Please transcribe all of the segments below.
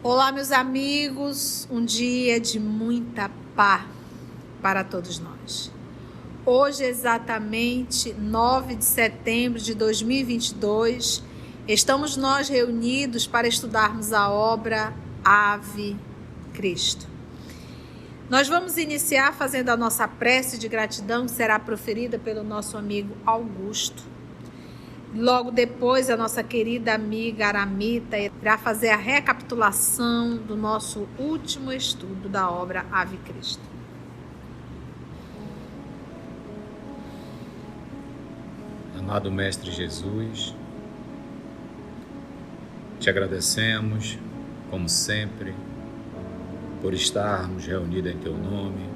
Olá, meus amigos, um dia de muita paz para todos nós. Hoje, exatamente 9 de setembro de 2022, estamos nós reunidos para estudarmos a obra Ave Cristo. Nós vamos iniciar fazendo a nossa prece de gratidão, que será proferida pelo nosso amigo Augusto. Logo depois, a nossa querida amiga Aramita irá fazer a recapitulação do nosso último estudo da obra Ave Cristo. Amado Mestre Jesus, te agradecemos, como sempre, por estarmos reunidos em Teu nome,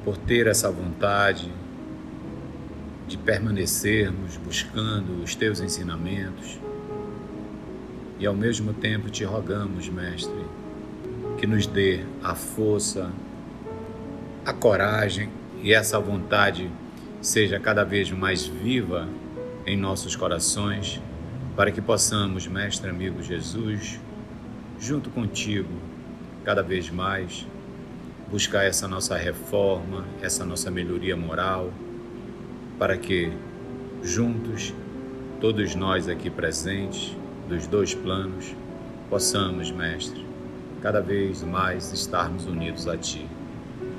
por ter essa vontade de permanecermos buscando os Teus ensinamentos e ao mesmo tempo te rogamos, Mestre, que nos dê a força, a coragem e essa vontade seja cada vez mais viva em nossos corações, para que possamos, Mestre amigo Jesus, junto contigo, cada vez mais buscar essa nossa reforma, essa nossa melhoria moral, para que, juntos, todos nós aqui presentes, dos dois planos, possamos, Mestre, cada vez mais estarmos unidos a Ti.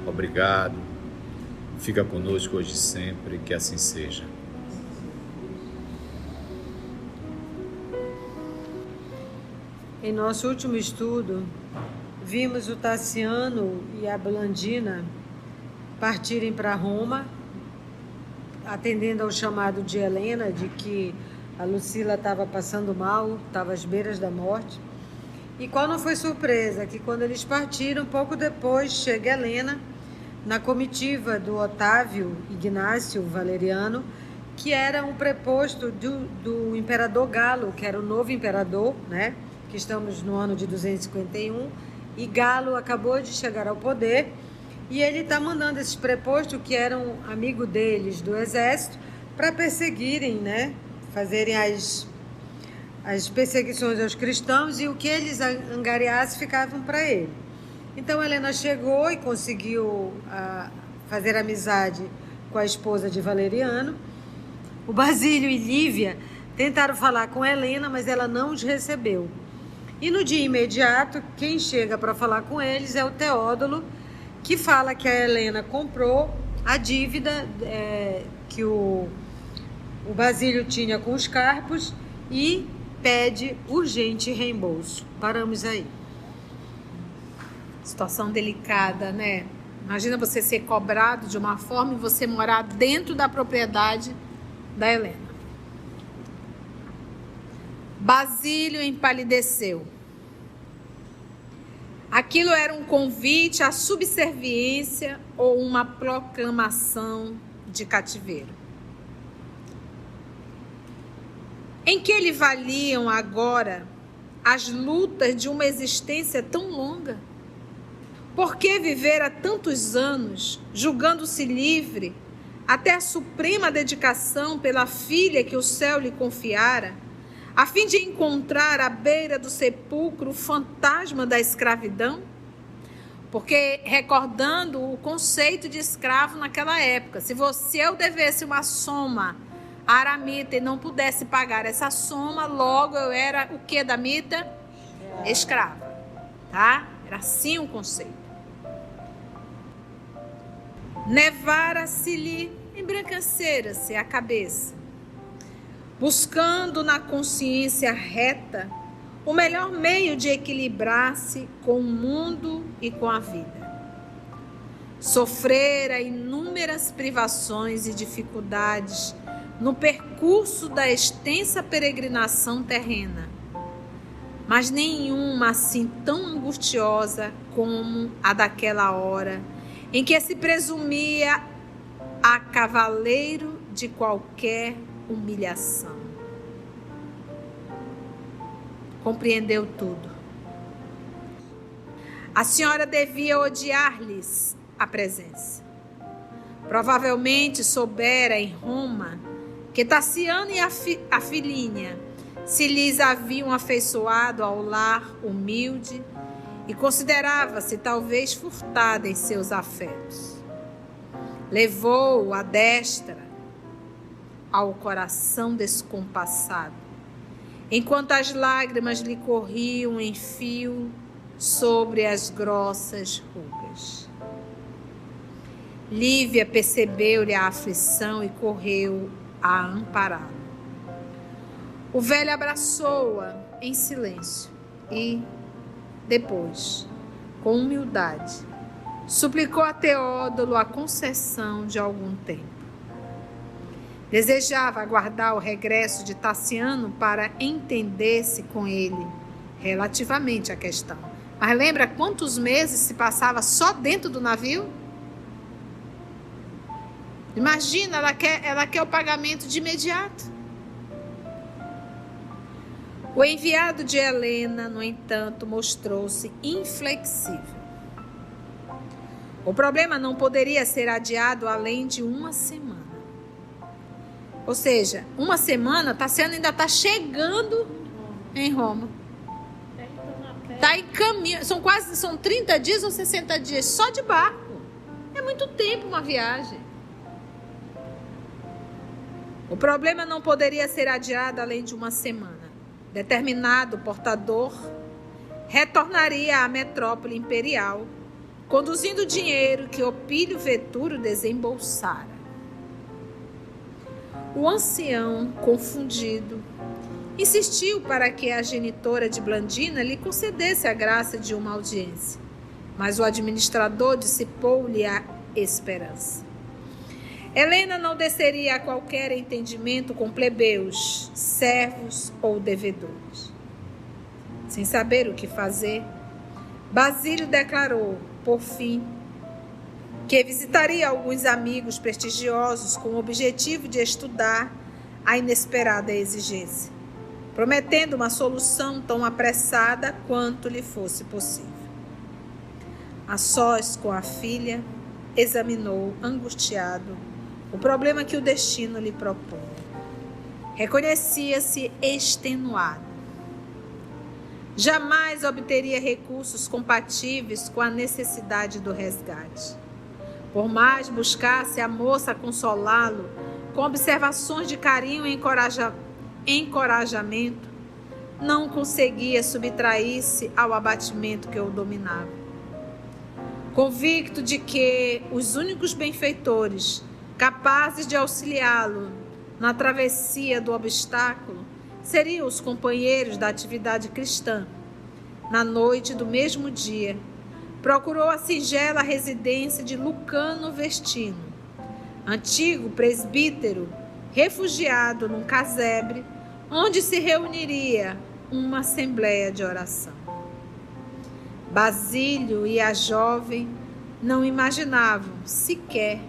Obrigado, fica conosco hoje e sempre, que assim seja. Em nosso último estudo, vimos o Tassiano e a Blandina partirem para Roma, atendendo ao chamado de Helena, de que a Lucila estava passando mal, estava às beiras da morte. E qual não foi surpresa? Que quando eles partiram, pouco depois, chega Helena na comitiva do Otávio Ignácio Valeriano, que era um preposto do imperador Galo, que era o novo imperador, né? Que estamos no ano de 251, e Galo acabou de chegar ao poder. E ele está mandando esses prepostos, que eram amigos deles do exército, para perseguirem, né? Fazerem as perseguições aos cristãos, e o que eles angariassem ficavam para ele. Então Helena chegou e conseguiu fazer amizade com a esposa de Valeriano. O Basílio e Lívia tentaram falar com Helena, mas ela não os recebeu. E no dia imediato, quem chega para falar com eles é o Teódulo, que fala que a Helena comprou a dívida que o Basílio tinha com os Carpos e pede urgente reembolso. Paramos aí. Situação delicada, né? Imagina você ser cobrado de uma forma e você morar dentro da propriedade da Helena. Basílio empalideceu. Aquilo era um convite à subserviência ou uma proclamação de cativeiro. Em que lhe valiam agora as lutas de uma existência tão longa? Por que viver há tantos anos, julgando-se livre, até a suprema dedicação pela filha que o céu lhe confiara, a fim de encontrar à beira do sepulcro o fantasma da escravidão? Porque, recordando o conceito de escravo naquela época, se eu devesse uma soma a Aramita e não pudesse pagar essa soma, logo eu era o que da Mita? Escrava, tá? Era assim o conceito. Nevara-se-lhe, embranquecera-se a cabeça, buscando na consciência reta o melhor meio de equilibrar-se com o mundo e com a vida. Sofrera inúmeras privações e dificuldades no percurso da extensa peregrinação terrena, mas nenhuma assim tão angustiosa como a daquela hora em que se presumia a cavaleiro de qualquer humilhação. Compreendeu tudo. A senhora devia odiar-lhes a presença. Provavelmente soubera em Roma que Tassiano e a filhinha se lhes haviam afeiçoado ao lar humilde e considerava-se talvez furtada em seus afetos. Levou a destra ao coração descompassado, enquanto as lágrimas lhe corriam em fio sobre as grossas rugas. Lívia percebeu-lhe a aflição e correu a ampará-lo. O velho abraçou-a em silêncio e, depois, com humildade, suplicou a Teódulo a concessão de algum tempo. Desejava aguardar o regresso de Tassiano para entender-se com ele relativamente à questão. Mas lembra quantos meses se passava só dentro do navio? Imagina, ela quer o pagamento de imediato. O enviado de Helena, no entanto, mostrou-se inflexível. O problema não poderia ser adiado além de uma semana. Ou seja, uma semana, Tassiano ainda está chegando em Roma. Está em caminho. São 30 dias ou 60 dias só de barco. É muito tempo uma viagem. O problema não poderia ser adiado além de uma semana. Determinado portador retornaria à metrópole imperial, conduzindo o dinheiro que Opílio Vetúrio desembolsara. O ancião, confundido, insistiu para que a genitora de Blandina lhe concedesse a graça de uma audiência, mas o administrador dissipou-lhe a esperança. Helena não desceria a qualquer entendimento com plebeus, servos ou devedores. Sem saber o que fazer, Basílio declarou, por fim, que visitaria alguns amigos prestigiosos com o objetivo de estudar a inesperada exigência, prometendo uma solução tão apressada quanto lhe fosse possível. A sós com a filha, examinou, angustiado, o problema que o destino lhe propunha. Reconhecia-se extenuado. Jamais obteria recursos compatíveis com a necessidade do resgate. Por mais buscasse a moça consolá-lo com observações de carinho e encorajamento, não conseguia subtrair-se ao abatimento que o dominava. Convicto de que os únicos benfeitores capazes de auxiliá-lo na travessia do obstáculo seriam os companheiros da atividade cristã, na noite do mesmo dia, procurou a singela residência de Lucano Vestino, antigo presbítero, refugiado num casebre, onde se reuniria uma assembleia de oração. Basílio e a jovem não imaginavam sequer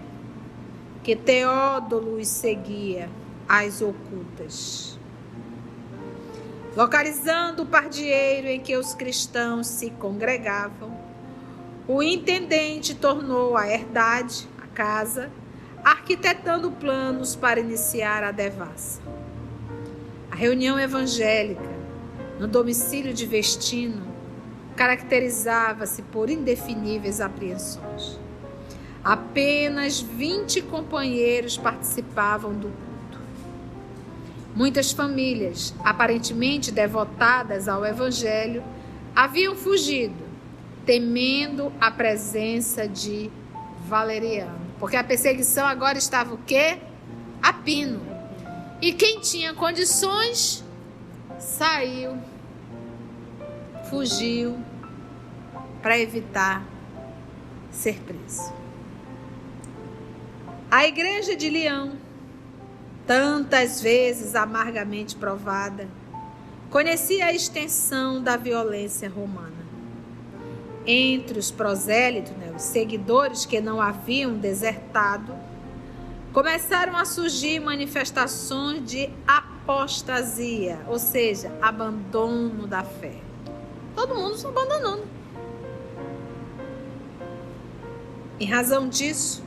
que Teódulo os seguia às ocultas. Localizando o pardieiro em que os cristãos se congregavam, o intendente tornou a herdade, a casa, arquitetando planos para iniciar a devassa. A reunião evangélica, no domicílio de Vestino, caracterizava-se por indefiníveis apreensões. Apenas 20 companheiros participavam do culto. Muitas famílias, aparentemente devotadas ao evangelho, haviam fugido, temendo a presença de Valeriano. Porque a perseguição agora estava o quê? A pino. E quem tinha condições, saiu, fugiu, para evitar ser preso. A igreja de Leão, tantas vezes amargamente provada, conhecia a extensão da violência romana. Entre os prosélitos, os seguidores que não haviam desertado, começaram a surgir manifestações de apostasia, ou seja, abandono da fé. Todo mundo se abandonando. Em razão disso,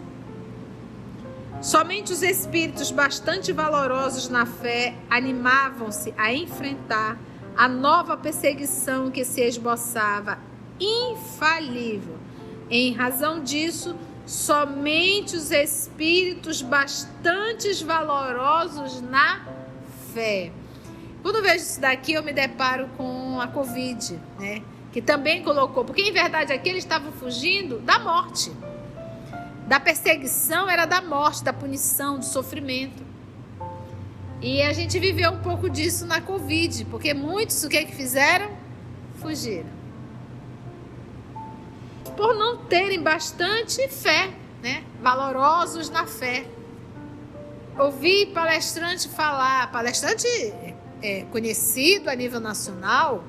Somente os espíritos bastante valorosos na fé animavam-se a enfrentar a nova perseguição que se esboçava infalível. Em razão disso, somente os espíritos bastante valorosos na fé. Quando eu vejo isso daqui, eu me deparo com a Covid, né? Que também colocou, porque em verdade aqui eles estavam fugindo da morte. Da perseguição era da morte, da punição, do sofrimento. E a gente viveu um pouco disso na Covid, porque muitos o que fizeram? Fugiram. Por não terem bastante fé, né? Valorosos na fé. Ouvi palestrante falar, palestrante conhecido a nível nacional,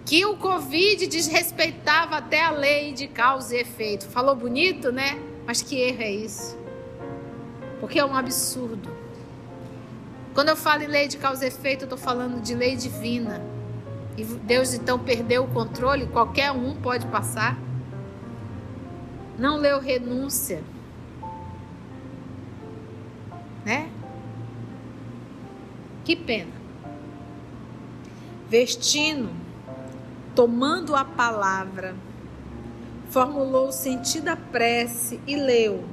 que o Covid desrespeitava até a lei de causa e efeito. Falou bonito, né? Mas que erro é isso? Porque é um absurdo. Quando eu falo em lei de causa e efeito, eu estou falando de lei divina. E Deus então perdeu o controle, qualquer um pode passar. Não leu renúncia. Né? Que pena. Vestino, tomando a palavra, formulou sentida prece e leu,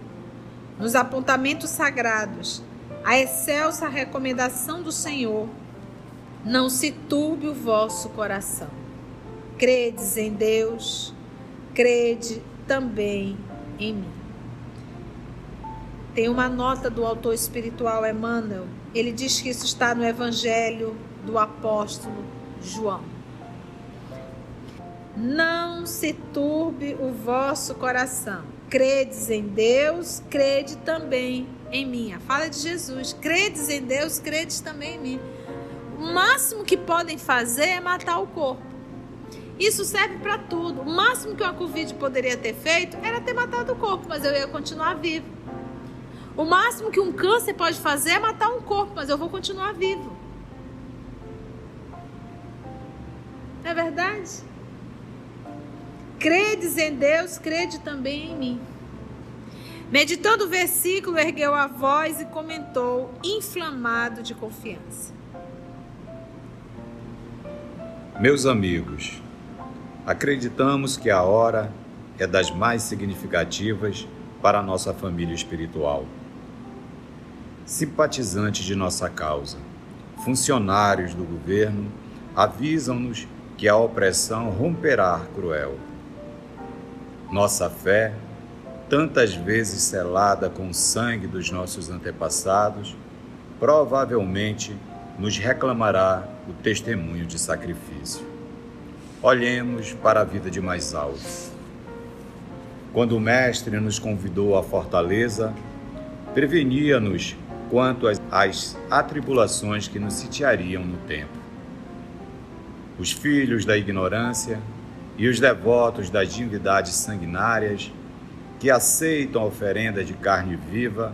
nos apontamentos sagrados, a excelsa recomendação do Senhor: não se turbe o vosso coração. Credes em Deus, crede também em mim. Tem uma nota do autor espiritual Emmanuel. Ele diz que isso está no Evangelho do apóstolo João. Não se turbe o vosso coração. Credes em Deus, crede também em mim. A fala de Jesus. Credes em Deus, credes também em mim. O máximo que podem fazer é matar o corpo. Isso serve para tudo. O máximo que uma Covid poderia ter feito era ter matado o corpo, mas eu ia continuar vivo. O máximo que um câncer pode fazer é matar um corpo, mas eu vou continuar vivo. Não é verdade? Credes em Deus, crede também em mim. Meditando o versículo, ergueu a voz e comentou, inflamado de confiança: Meus amigos, acreditamos que a hora é das mais significativas para a nossa família espiritual. Simpatizantes de nossa causa, funcionários do governo, avisam-nos que a opressão romperá cruel. Nossa fé, tantas vezes selada com o sangue dos nossos antepassados, provavelmente nos reclamará o testemunho de sacrifício. Olhemos para a vida de mais alto. Quando o Mestre nos convidou à fortaleza, prevenia-nos quanto às atribulações que nos sitiariam no tempo. Os filhos da ignorância e os devotos das divindades sanguinárias, que aceitam a oferenda de carne viva,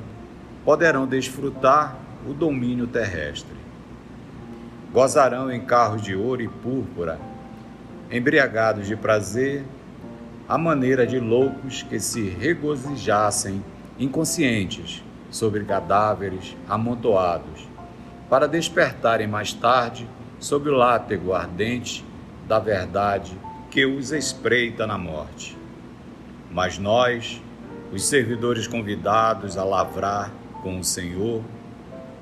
poderão desfrutar o domínio terrestre. Gozarão em carros de ouro e púrpura, embriagados de prazer, à maneira de loucos que se regozijassem inconscientes sobre cadáveres amontoados, para despertarem mais tarde sob o látego ardente da verdade que os espreita na morte. Mas nós, os servidores convidados a lavrar com o Senhor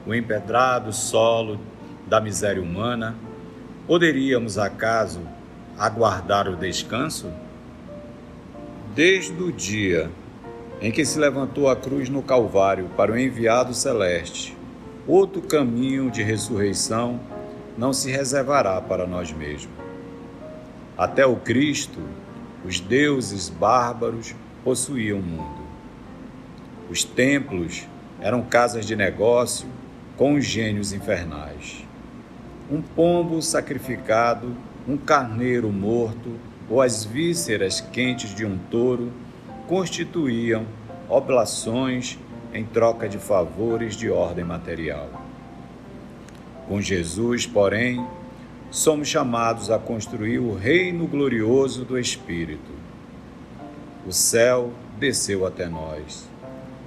o empedrado solo da miséria humana, poderíamos acaso aguardar o descanso? Desde o dia em que se levantou a cruz no Calvário para o enviado celeste, outro caminho de ressurreição não se reservará para nós mesmos. Até o Cristo, os deuses bárbaros possuíam o mundo. Os templos eram casas de negócio com os gênios infernais. Um pombo sacrificado, um carneiro morto ou as vísceras quentes de um touro constituíam oblações em troca de favores de ordem material. Com Jesus, porém, somos chamados a construir o reino glorioso do Espírito. O céu desceu até nós.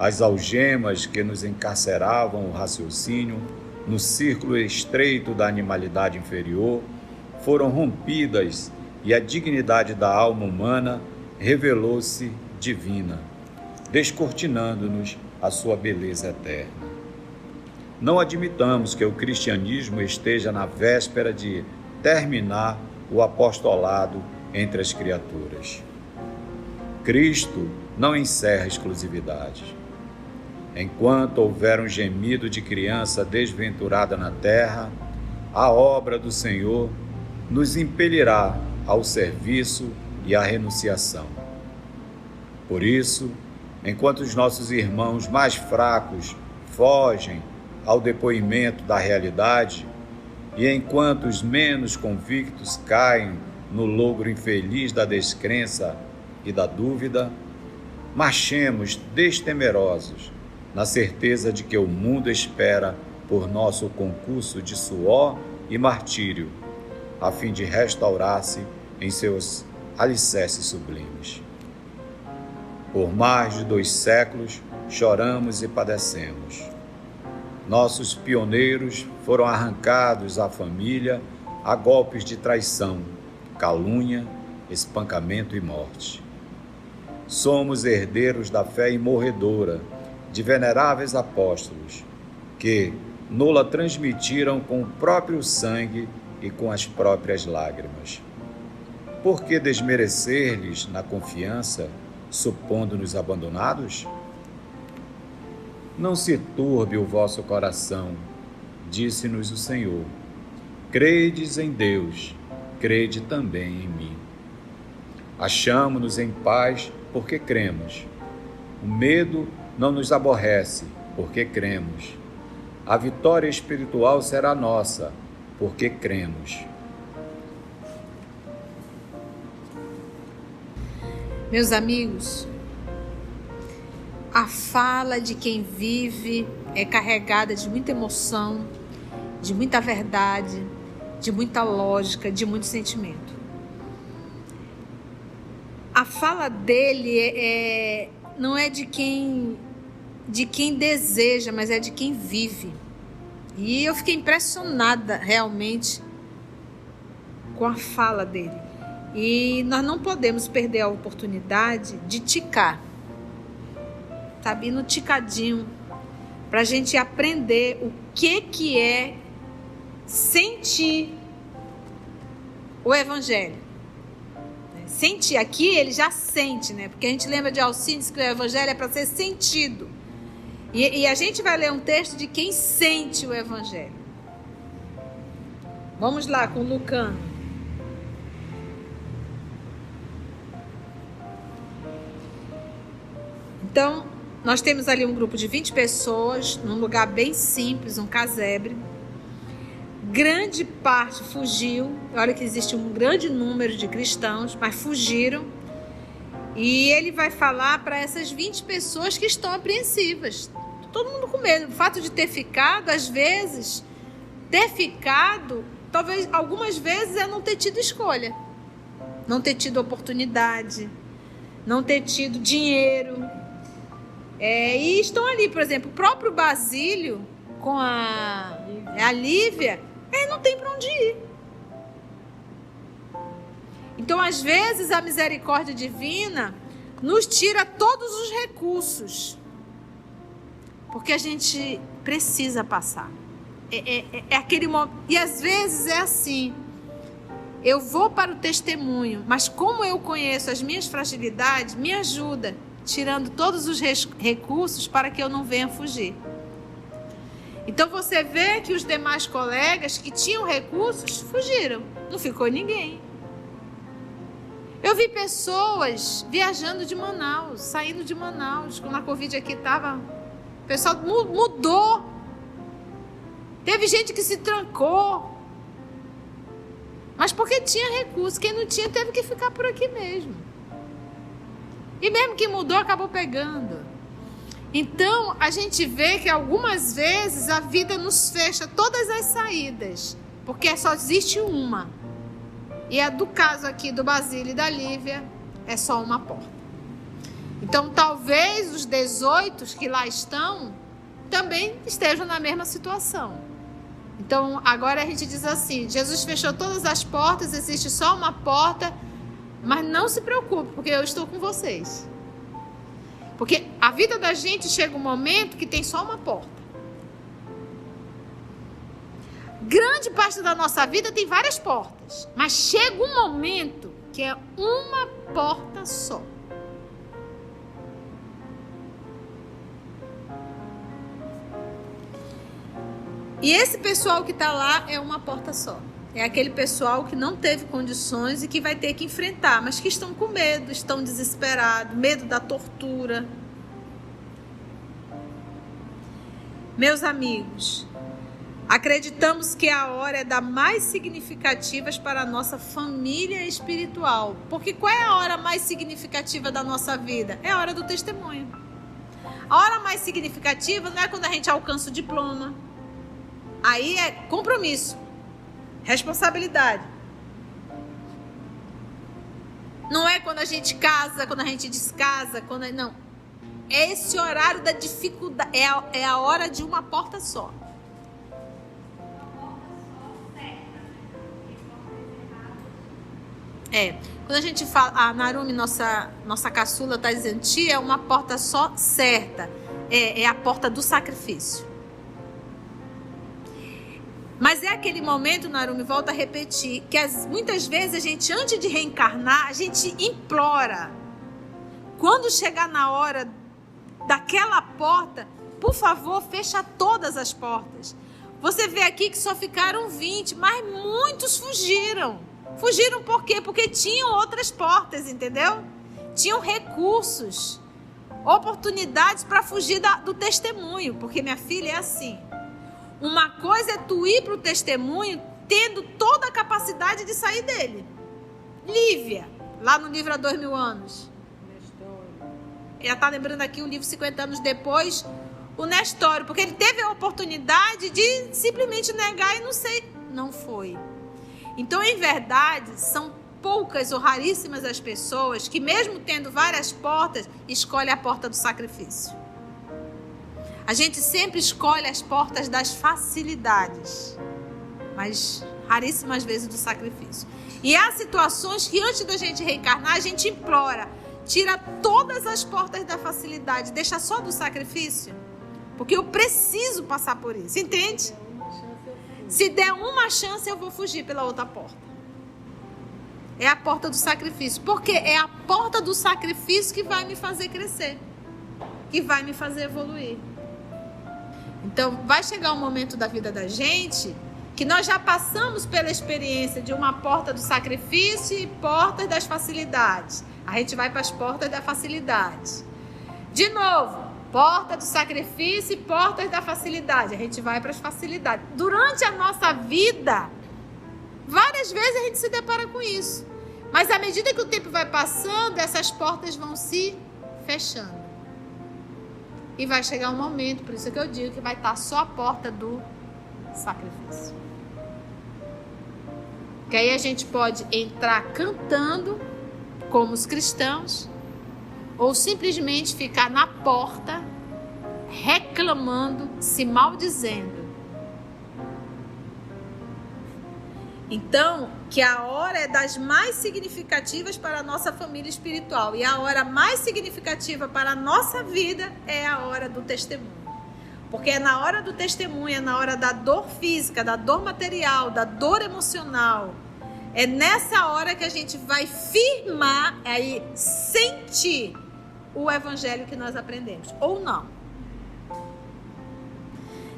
As algemas que nos encarceravam o raciocínio no círculo estreito da animalidade inferior foram rompidas e a dignidade da alma humana revelou-se divina, descortinando-nos a sua beleza eterna. Não admitamos que o cristianismo esteja na véspera de terminar o apostolado entre as criaturas. Cristo não encerra exclusividade. Enquanto houver um gemido de criança desventurada na terra, a obra do Senhor nos impelirá ao serviço e à renunciação. Por isso, enquanto os nossos irmãos mais fracos fogem ao depoimento da realidade, e enquanto os menos convictos caem no logro infeliz da descrença e da dúvida, marchemos destemerosos, na certeza de que o mundo espera por nosso concurso de suor e martírio, a fim de restaurar-se em seus alicerces sublimes. Por mais de 2 séculos, choramos e padecemos. Nossos pioneiros foram arrancados à família a golpes de traição, calúnia, espancamento e morte. Somos herdeiros da fé imorredora de veneráveis apóstolos, que nola transmitiram com o próprio sangue e com as próprias lágrimas. Por que desmerecer-lhes na confiança, supondo-nos abandonados? Não se turbe o vosso coração, disse-nos o Senhor. Credes em Deus, crede também em mim. Achamo-nos em paz porque cremos. O medo não nos aborrece porque cremos. A vitória espiritual será nossa porque cremos. Meus amigos, a fala de quem vive é carregada de muita emoção, de muita verdade, de muita lógica, de muito sentimento. A fala dele não é de quem deseja, mas é de quem vive. E eu fiquei impressionada realmente com a fala dele. E nós não podemos perder a oportunidade de ticar, sabe, no ticadinho, para a gente aprender o que é sentir o Evangelho. Sentir, aqui ele já sente, né? Porque a gente lembra de Alcides que o Evangelho é para ser sentido. E a gente vai ler um texto de quem sente o Evangelho. Vamos lá com Lucano. Então, nós temos ali um grupo de 20 pessoas, num lugar bem simples, um casebre. Grande parte fugiu. Olha que existe um grande número de cristãos, mas fugiram. E ele vai falar para essas 20 pessoas que estão apreensivas. Todo mundo com medo. O fato de ter ficado, às vezes, talvez algumas vezes é não ter tido escolha. Não ter tido oportunidade. Não ter tido dinheiro. E estão ali, por exemplo, o próprio Basílio com a Lívia, não tem para onde ir. Então, às vezes, a misericórdia divina nos tira todos os recursos, porque a gente precisa passar. É aquele momento. E às vezes é assim: eu vou para o testemunho, mas como eu conheço as minhas fragilidades, me ajuda, tirando todos os recursos para que eu não venha fugir. Então você vê que os demais colegas que tinham recursos fugiram, não ficou ninguém. Eu vi pessoas viajando de Manaus, saindo de Manaus, quando a Covid aqui estava, o pessoal mudou. Teve gente que se trancou, mas porque tinha recurso. Quem não tinha teve que ficar por aqui mesmo. E mesmo que mudou, acabou pegando. Então, a gente vê que algumas vezes a vida nos fecha todas as saídas, porque só existe uma. E a do caso aqui do Basílio e da Lívia é só uma porta. Então, talvez os 18 que lá estão também estejam na mesma situação. Então, agora a gente diz assim, Jesus fechou todas as portas, existe só uma porta, mas não se preocupe, porque eu estou com vocês. Porque a vida da gente chega um momento que tem só uma porta. Grande parte da nossa vida tem várias portas, mas chega um momento que é uma porta só. E esse pessoal que está lá é uma porta só. É aquele pessoal que não teve condições e que vai ter que enfrentar, mas que estão com medo, estão desesperados, medo da tortura. Meus amigos, acreditamos que a hora é das mais significativas para a nossa família espiritual. Porque qual é a hora mais significativa da nossa vida? É a hora do testemunho. A hora mais significativa não é quando a gente alcança o diploma. Aí é compromisso, responsabilidade. Não é quando a gente casa, quando a gente descasa, não. É esse horário da dificuldade, é a hora de uma porta só. Quando a gente fala, a Narumi, nossa caçula, está dizendo, tia, é uma porta só certa. É a porta do sacrifício. Mas é aquele momento, Narumi, volta a repetir, que muitas vezes a gente, antes de reencarnar, a gente implora. Quando chegar na hora daquela porta, por favor, fecha todas as portas. Você vê aqui que só ficaram 20, mas muitos fugiram. Fugiram por quê? Porque tinham outras portas, entendeu? Tinham recursos, oportunidades para fugir do testemunho. Porque, minha filha, é assim. Uma coisa é tu ir para o testemunho tendo toda a capacidade de sair dele. Lívia, lá no livro Há 2000 anos. Ela está lembrando aqui o livro 50 anos depois, o Nestório, porque ele teve a oportunidade de simplesmente negar e não foi. Então, em verdade, são poucas ou raríssimas as pessoas que, mesmo tendo várias portas, escolhem a porta do sacrifício. A gente sempre escolhe as portas das facilidades, mas raríssimas vezes do sacrifício. E há situações que antes da gente reencarnar, a gente implora, tira todas as portas da facilidade, deixa só do sacrifício, porque eu preciso passar por isso, entende? Se der uma chance, eu vou fugir pela outra porta. É a porta do sacrifício, porque é a porta do sacrifício que vai me fazer crescer, que vai me fazer evoluir. Então, vai chegar um momento da vida da gente que nós já passamos pela experiência de uma porta do sacrifício e portas das facilidades. A gente vai para as portas da facilidade. De novo, porta do sacrifício e portas da facilidade. A gente vai para as facilidades. Durante a nossa vida, várias vezes a gente se depara com isso. Mas à medida que o tempo vai passando, essas portas vão se fechando. E vai chegar um momento, por isso que eu digo que vai estar só a porta do sacrifício. Que aí a gente pode entrar cantando, como os cristãos, ou simplesmente ficar na porta, reclamando, se maldizendo. Então, que a hora é das mais significativas para a nossa família espiritual. E a hora mais significativa para a nossa vida é a hora do testemunho. Porque é na hora do testemunho, é na hora da dor física, da dor material, da dor emocional. É nessa hora que a gente vai firmar, aí sentir o evangelho que nós aprendemos. Ou não.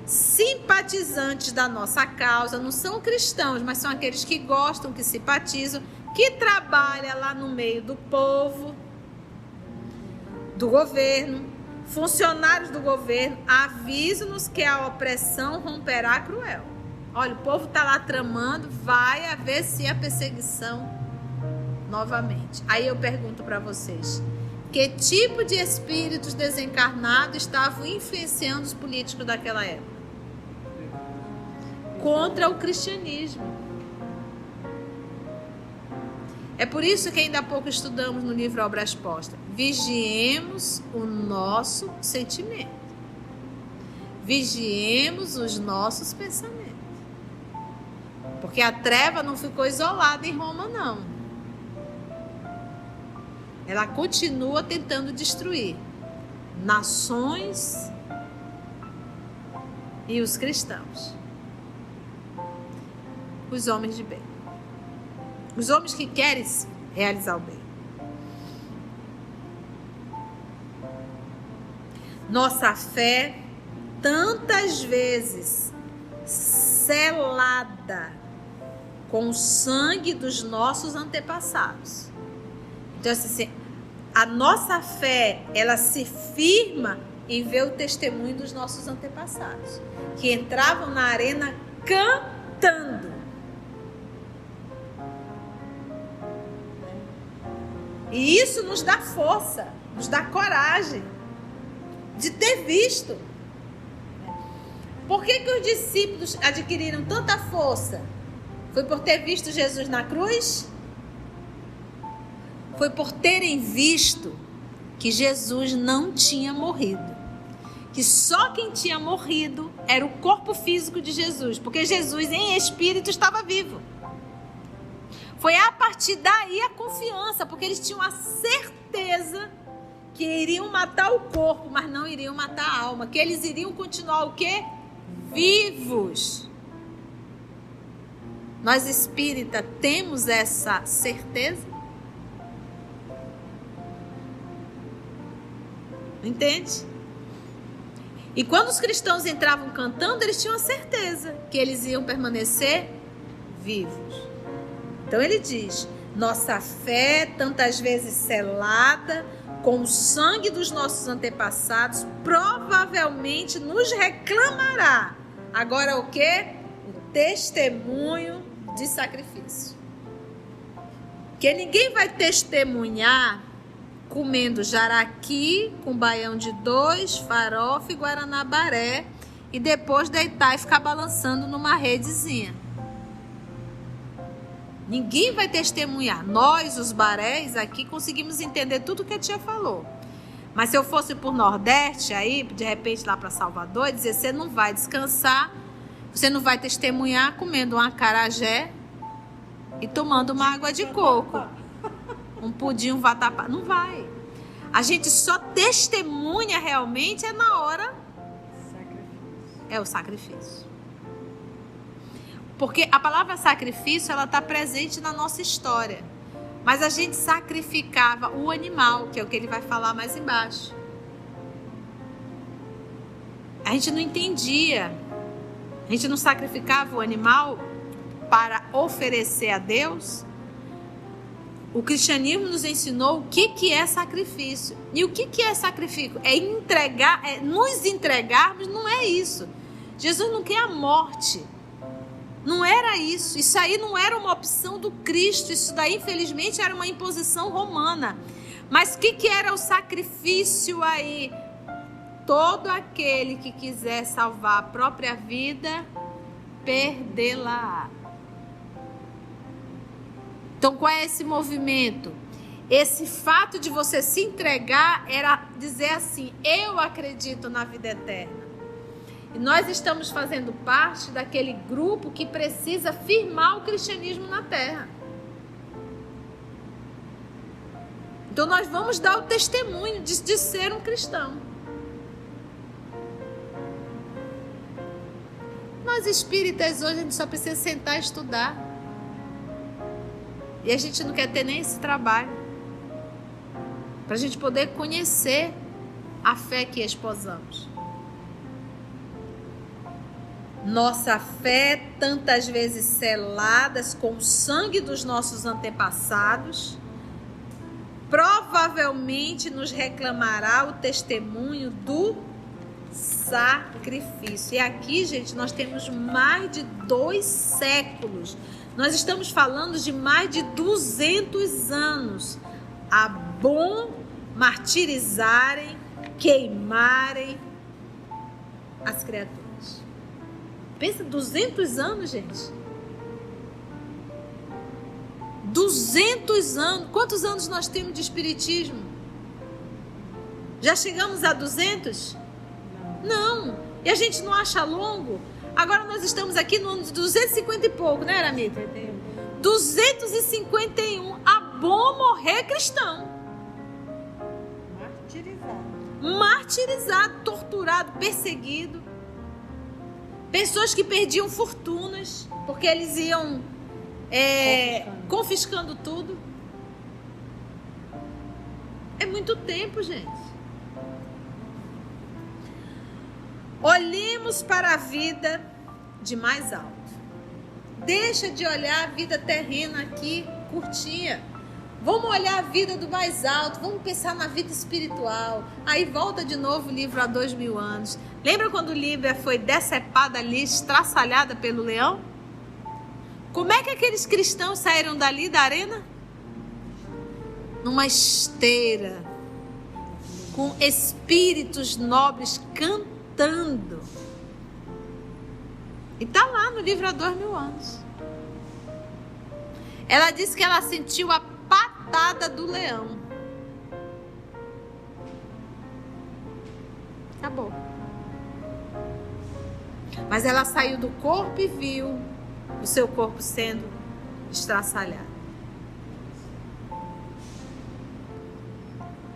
Simpatizantes da nossa causa não são cristãos, mas são aqueles que gostam, que simpatizam, que trabalham lá no meio do povo, do governo, funcionários do governo, avisam-nos que a opressão romperá cruel. Olha, o povo está lá tramando, vai haver sim a perseguição novamente. Aí eu pergunto para vocês, que tipo de espíritos desencarnados estavam influenciando os políticos daquela época? Contra o cristianismo. É por isso que ainda há pouco estudamos no livro Obras Postas. Vigiemos o nosso sentimento. Vigiemos os nossos pensamentos. Porque a treva não ficou isolada em Roma, não. Ela continua tentando destruir nações e os cristãos. Os homens de bem. Os homens que querem realizar o bem. Nossa fé, tantas vezes selada com o sangue dos nossos antepassados. Então, assim, a nossa fé, ela se firma em ver o testemunho dos nossos antepassados, que entravam na arena cantando. E isso nos dá força, nos dá coragem de ter visto. Por que os discípulos adquiriram tanta força? Foi por ter visto Jesus na cruz? Foi por terem visto que Jesus não tinha morrido. Que só quem tinha morrido era o corpo físico de Jesus, porque Jesus em espírito estava vivo. Foi a partir daí a confiança, porque eles tinham a certeza que iriam matar o corpo, mas não iriam matar a alma, que eles iriam continuar o quê? Vivos. Nós espíritas temos essa certeza? Entende? E quando os cristãos entravam cantando, eles tinham a certeza que eles iam permanecer vivos. Então ele diz, nossa fé, tantas vezes selada com o sangue dos nossos antepassados, provavelmente nos reclamará. Agora o quê? O testemunho de sacrifício. Que ninguém vai testemunhar comendo jaraqui com baião de 2, farofa e guaranabaré e depois deitar e ficar balançando numa redezinha. Ninguém vai testemunhar. Nós, os barés, aqui conseguimos entender tudo que a tia falou. Mas se eu fosse por Nordeste, aí, de repente lá para Salvador, dizer, você não vai descansar, você não vai testemunhar comendo um acarajé e tomando uma água de coco. Um pudim, um vatapá. Não vai. A gente só testemunha realmente na hora. É o sacrifício. Porque a palavra sacrifício, ela está presente na nossa história. Mas a gente sacrificava o animal, que é o que ele vai falar mais embaixo. A gente não entendia. A gente não sacrificava o animal para oferecer a Deus. O cristianismo nos ensinou o que é sacrifício. E o que é sacrifício? É entregar, nos entregarmos, não é isso. Jesus não quer a morte. Não era isso. Isso aí não era uma opção do Cristo. Isso daí, infelizmente, era uma imposição romana. Mas o que era o sacrifício aí? Todo aquele que quiser salvar a própria vida, perdê-la. Então, qual é esse movimento? Esse fato de você se entregar era dizer assim, eu acredito na vida eterna. E nós estamos fazendo parte daquele grupo que precisa firmar o cristianismo na terra. Então nós vamos dar o testemunho de ser um cristão. Nós espíritas hoje a gente só precisa sentar e estudar. E a gente não quer ter nem esse trabalho. Para a gente poder conhecer a fé que esposamos. Nossa fé, tantas vezes seladas com o sangue dos nossos antepassados, provavelmente nos reclamará o testemunho do sacrifício. E aqui, gente, nós temos mais de 2 séculos. Nós estamos falando de mais de 200 anos a bom martirizarem, queimarem as criaturas. Pensa, 200 anos, gente. 200 anos. Quantos anos nós temos de espiritismo? Já chegamos a 200? Não. E a gente não acha longo? Agora nós estamos aqui no ano de 250 e pouco, né, Aramita? 251. A bom morrer cristão. Martirizado, torturado, perseguido. Pessoas que perdiam fortunas porque eles iam confiscando tudo. É muito tempo, gente. Olhemos para a vida de mais alto. Deixa de olhar a vida terrena aqui, curtinha. Vamos olhar a vida do mais alto, vamos pensar na vida espiritual. Aí volta de novo o livro há 2000 anos. Lembra quando Líbia foi decepada ali, estraçalhada pelo leão? Como é que aqueles cristãos saíram dali, da arena? Numa esteira, com espíritos nobres cantando. E está lá no livro há 2000 anos. Ela disse que ela sentiu a patada do leão. Acabou. Mas ela saiu do corpo e viu o seu corpo sendo estraçalhado.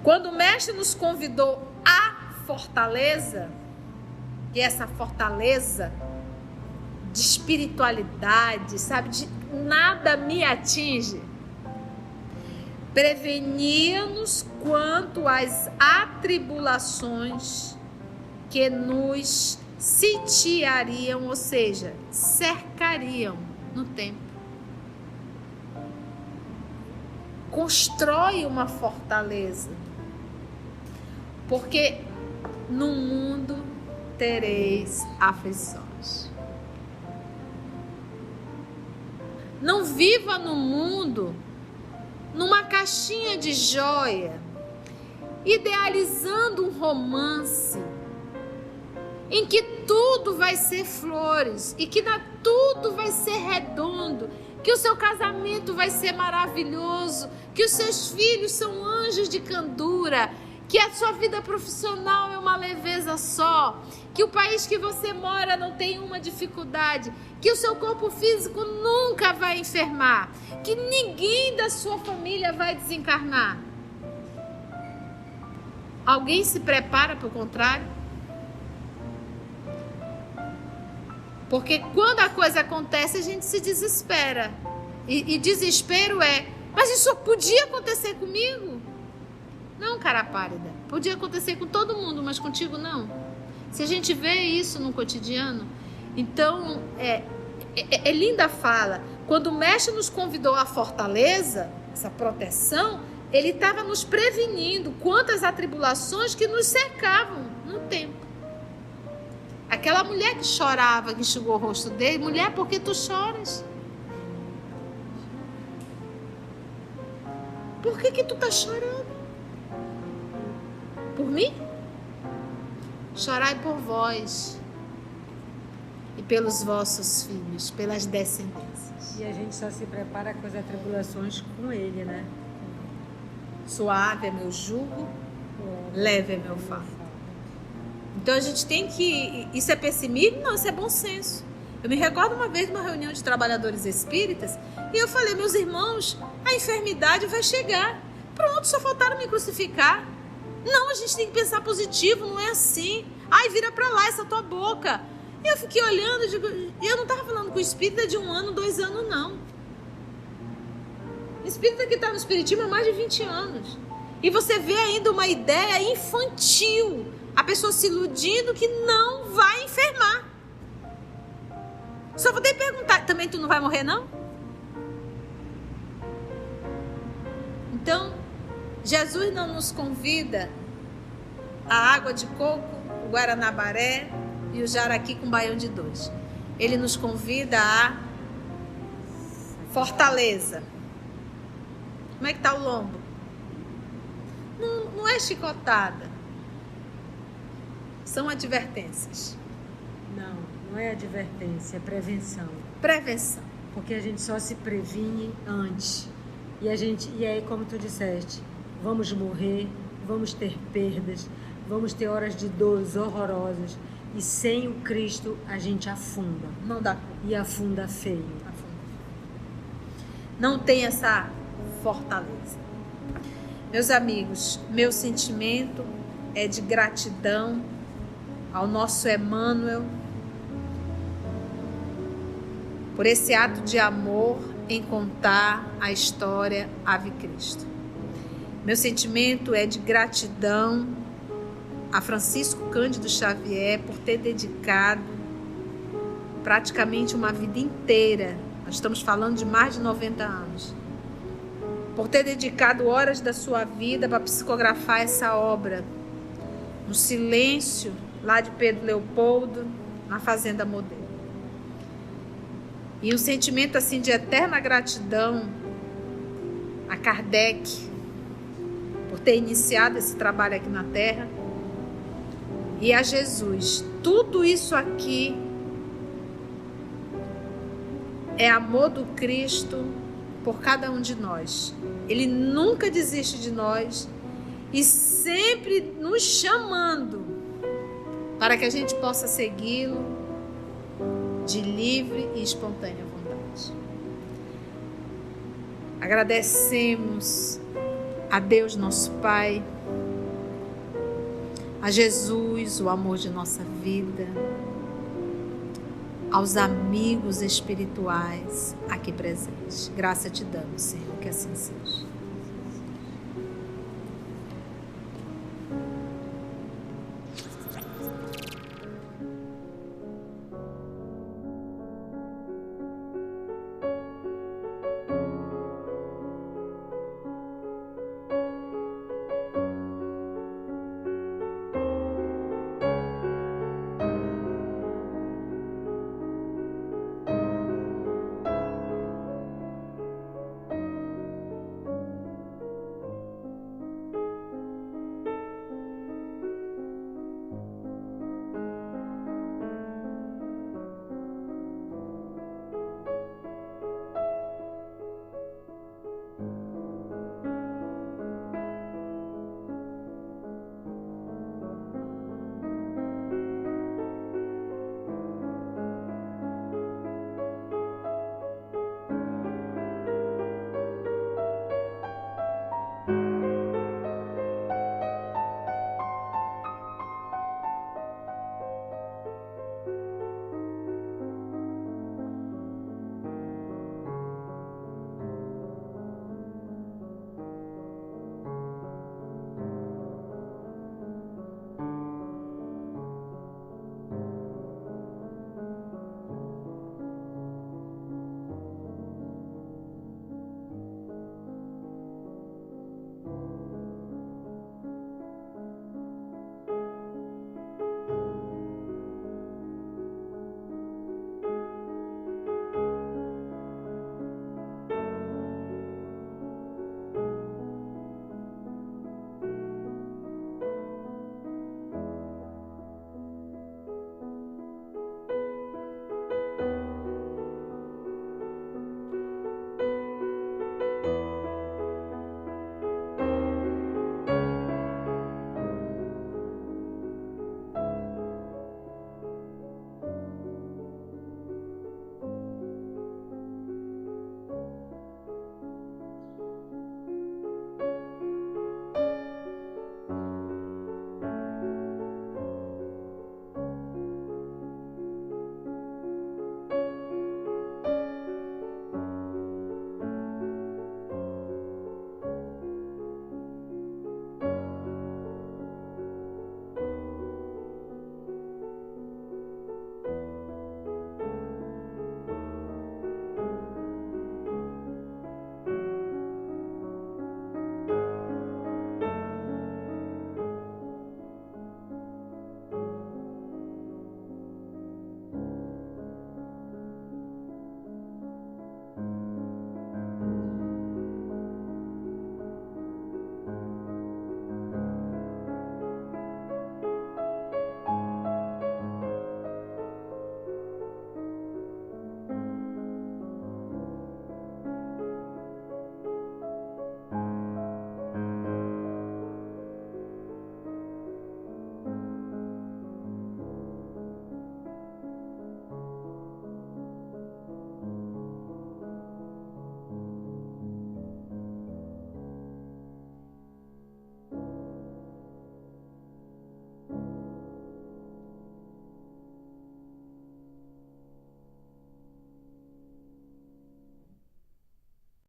Quando o mestre nos convidou à fortaleza, e essa fortaleza de espiritualidade, sabe, de nada me atinge, prevenia-nos quanto às atribulações que nos sitiariam, ou seja, cercariam no tempo. Constrói uma fortaleza, porque no mundo tereis aflições. Não viva no mundo numa caixinha de joia, idealizando um romance em que tudo vai ser flores e que tudo vai ser redondo, que o seu casamento vai ser maravilhoso, que os seus filhos são anjos de candura, que a sua vida profissional é uma leveza só, que o país que você mora não tem uma dificuldade, que o seu corpo físico nunca vai enfermar, que ninguém da sua família vai desencarnar. Alguém se prepara para o contrário? Porque quando a coisa acontece, a gente se desespera. E desespero mas isso podia acontecer comigo? Não, cara pálida. Podia acontecer com todo mundo, mas contigo não. Se a gente vê isso no cotidiano, então é linda a fala. Quando o mestre nos convidou à fortaleza, essa proteção, ele estava nos prevenindo quanto às atribulações que nos cercavam no tempo. Aquela mulher que chorava, que enxugou o rosto dele, mulher, por que tu choras? Por que tu tá chorando? Por mim? Chorai por vós e pelos vossos filhos, pelas descendências. E a gente só se prepara com as atribulações com ele, né? Suave é meu jugo, leve é meu fardo. Então a gente tem que... Isso é pessimismo? Não, isso é bom senso. Eu me recordo uma vez de uma reunião de trabalhadores espíritas e eu falei, meus irmãos, a enfermidade vai chegar. Pronto, só faltaram me crucificar. Não, a gente tem que pensar positivo, não é assim. Ai, vira pra lá essa tua boca. E eu fiquei olhando e digo, eu não estava falando com o espírita de 1 ano, 2 anos, não. O espírita que está no espiritismo há mais de 20 anos. E você vê ainda uma ideia infantil. A pessoa se iludindo que não vai enfermar. Só vou ter que perguntar, também tu não vai morrer, não? Então, Jesus não nos convida a água de coco, o guaranabaré e o jaraqui com baião de dois. Ele nos convida a fortaleza. Como é que tá o lombo? Não é chicotada. São advertências. Não é advertência, é prevenção. Prevenção. Porque a gente só se previne antes. E aí, como tu disseste, vamos morrer, vamos ter perdas, vamos ter horas de dores horrorosas. E sem o Cristo a gente afunda. Não dá. E afunda feio. Não tem essa fortaleza. Meus amigos, meu sentimento é de gratidão ao nosso Emmanuel por esse ato de amor em contar a história Ave Cristo. Meu sentimento é de gratidão a Francisco Cândido Xavier por ter dedicado praticamente uma vida inteira, nós estamos falando de mais de 90 anos, por ter dedicado horas da sua vida para psicografar essa obra, no silêncio lá de Pedro Leopoldo, na Fazenda Modelo. E um sentimento assim de eterna gratidão a Kardec por ter iniciado esse trabalho aqui na Terra, e a Jesus. Tudo isso aqui é amor do Cristo por cada um de nós. Ele nunca desiste de nós e sempre nos chamando para que a gente possa segui-lo de livre e espontânea vontade. Agradecemos a Deus nosso Pai, a Jesus, o amor de nossa vida, aos amigos espirituais aqui presentes. Graça te damos, Senhor, que assim seja.